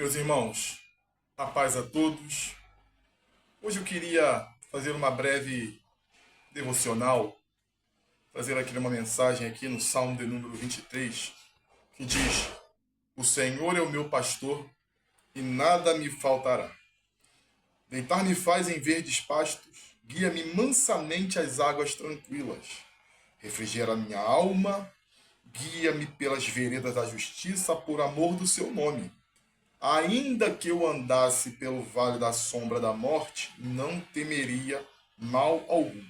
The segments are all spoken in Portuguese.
Meus irmãos, a paz a todos. Hoje eu queria fazer uma breve devocional, fazer aqui uma mensagem aqui no Salmo de número 23, que diz: O Senhor é o meu pastor e nada me faltará. Deitar-me faz em verdes pastos, guia-me mansamente às águas tranquilas. Refrigera minha alma, guia-me pelas veredas da justiça por amor do seu nome. Ainda que eu andasse pelo vale da sombra da morte, não temeria mal algum,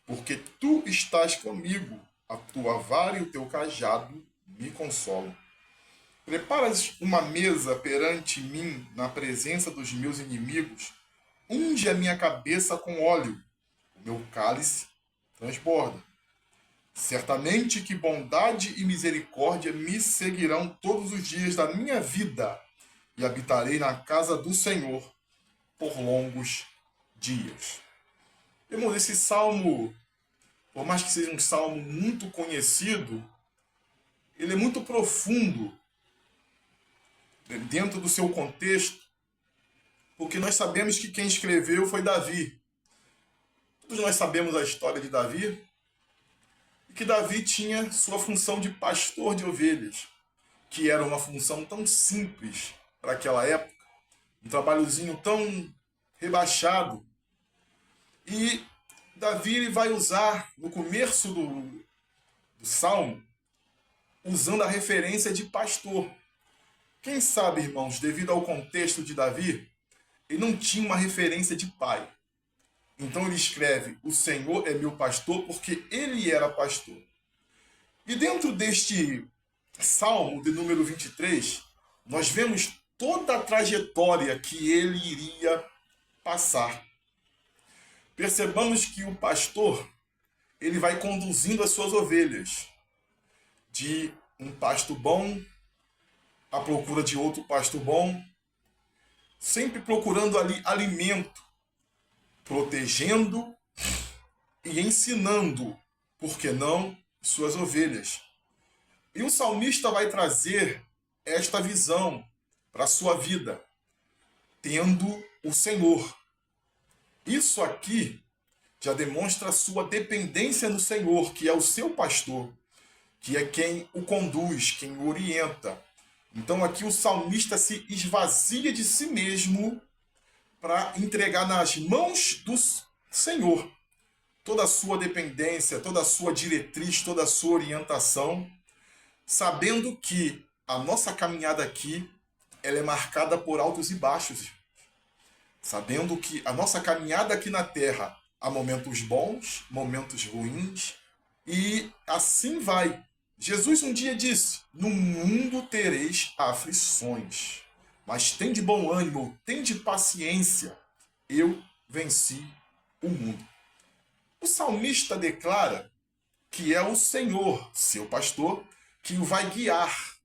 porque tu estás comigo, a tua vara e o teu cajado me consolam. Preparas uma mesa perante mim na presença dos meus inimigos, unge a minha cabeça com óleo, o meu cálice transborda. Certamente que bondade e misericórdia me seguirão todos os dias da minha vida, e habitarei na casa do Senhor por longos dias. Irmãos, esse salmo, por mais que seja um salmo muito conhecido, ele é muito profundo dentro do seu contexto, porque nós sabemos que quem escreveu foi Davi. Todos nós sabemos a história de Davi, e que Davi tinha sua função de pastor de ovelhas, que era uma função tão simples para aquela época, um trabalhozinho tão rebaixado. E Davi ele vai usar, no começo do Salmo, usando a referência de pastor. Quem sabe, irmãos, devido ao contexto de Davi, ele não tinha uma referência de pai. Então ele escreve: O Senhor é meu pastor, porque ele era pastor. E dentro deste Salmo de número 23, nós vemos toda a trajetória que ele iria passar. Percebamos que o pastor, ele vai conduzindo as suas ovelhas de um pasto bom à procura de outro pasto bom, sempre procurando ali alimento, protegendo e ensinando, por que não, suas ovelhas. E o salmista vai trazer esta visão para a sua vida, tendo o Senhor. Isso aqui já demonstra a sua dependência no Senhor, que é o seu pastor, que é quem o conduz, quem o orienta. Então aqui o salmista se esvazia de si mesmo para entregar nas mãos do Senhor toda a sua dependência, toda a sua diretriz, toda a sua orientação, sabendo que a nossa caminhada aqui ela é marcada por altos e baixos. Sabendo que a nossa caminhada aqui na Terra há momentos bons, momentos ruins, e assim vai. Jesus um dia disse: No mundo tereis aflições, mas tende bom ânimo, tende paciência, eu venci o mundo. O salmista declara que é o Senhor, seu pastor, que o vai guiar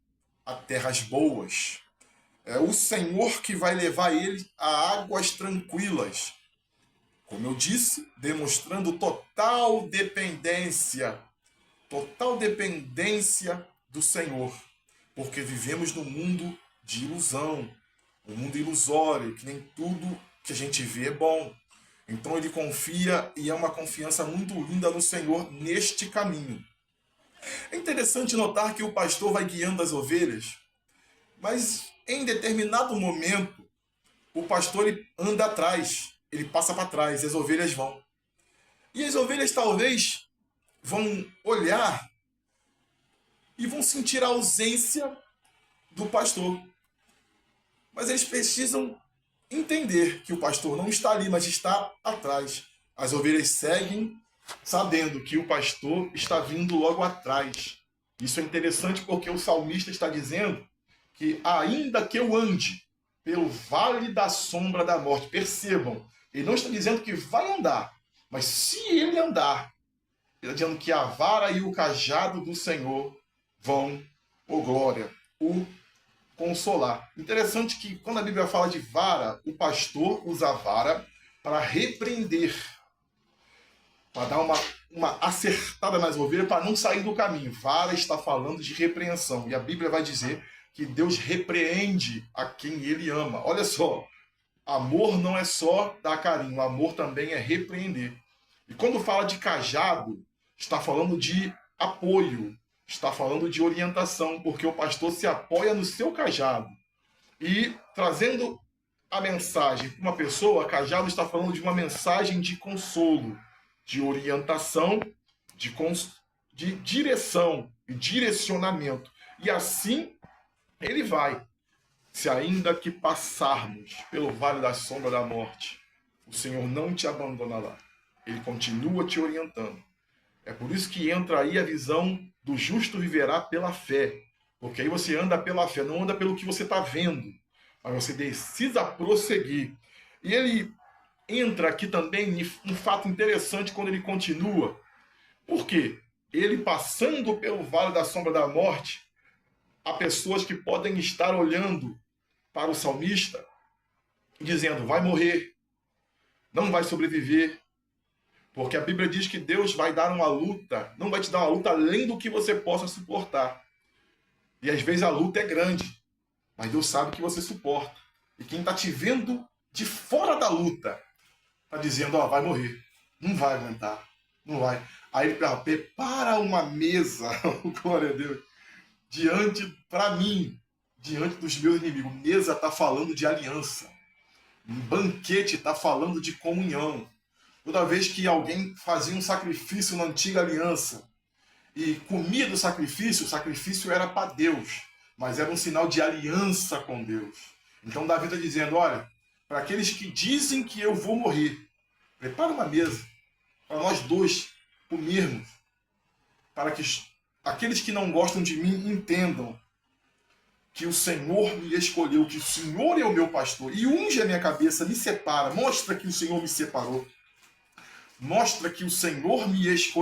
a terras boas. É o Senhor que vai levar ele a águas tranquilas. Como eu disse, demonstrando total dependência do Senhor. Porque vivemos num mundo de ilusão, um mundo ilusório, que nem tudo que a gente vê é bom. Então ele confia, e é uma confiança muito linda no Senhor neste caminho. É interessante notar que o pastor vai guiando as ovelhas, mas em determinado momento, o pastor ele anda atrás, ele passa para trás, e as ovelhas vão. E as ovelhas talvez vão olhar e vão sentir a ausência do pastor. Mas eles precisam entender que o pastor não está ali, mas está atrás. As ovelhas seguem sabendo que o pastor está vindo logo atrás. Isso é interessante porque o salmista está dizendo que ainda que eu ande pelo vale da sombra da morte, percebam, ele não está dizendo que vai andar, mas se ele andar, ele está dizendo que a vara e o cajado do Senhor vão, por glória, o consolar. Interessante que quando a Bíblia fala de vara, o pastor usa a vara para repreender, para dar uma acertada nas ovelhas, para não sair do caminho. Vara está falando de repreensão, e a Bíblia vai dizer que Deus repreende a quem ele ama. Olha só, amor não é só dar carinho, amor também é repreender. E quando fala de cajado, está falando de apoio, está falando de orientação, porque o pastor se apoia no seu cajado. E trazendo a mensagem para uma pessoa, cajado está falando de uma mensagem de consolo, de orientação, de direção e direcionamento. E assim ele vai. Se ainda que passarmos pelo vale da sombra da morte, o Senhor não te abandonará. Ele continua te orientando. É por isso que entra aí a visão do justo viverá pela fé. Porque aí você anda pela fé, não anda pelo que você está vendo. Mas você precisa prosseguir. E ele entra aqui também em um fato interessante quando ele continua. Por quê? Ele passando pelo vale da sombra da morte, há pessoas que podem estar olhando para o salmista e dizendo, vai morrer, não vai sobreviver, porque a Bíblia diz que Deus vai dar uma luta, não vai te dar uma luta além do que você possa suportar. E às vezes a luta é grande, mas Deus sabe que você suporta. E quem está te vendo de fora da luta, está dizendo, vai morrer, não vai aguentar, não vai. Aí ele prepara uma mesa, glória a Deus, para mim, diante dos meus inimigos. Mesa está falando de aliança. Um banquete está falando de comunhão. Toda vez que alguém fazia um sacrifício na antiga aliança e comia do sacrifício, o sacrifício era para Deus, mas era um sinal de aliança com Deus. Então Davi está dizendo, olha, para aqueles que dizem que eu vou morrer, prepara uma mesa para nós dois comermos, para que aqueles que não gostam de mim entendam que o Senhor me escolheu, que o Senhor é o meu pastor, e unge a minha cabeça, me separa, mostra que o Senhor me separou, mostra que o Senhor me escolheu.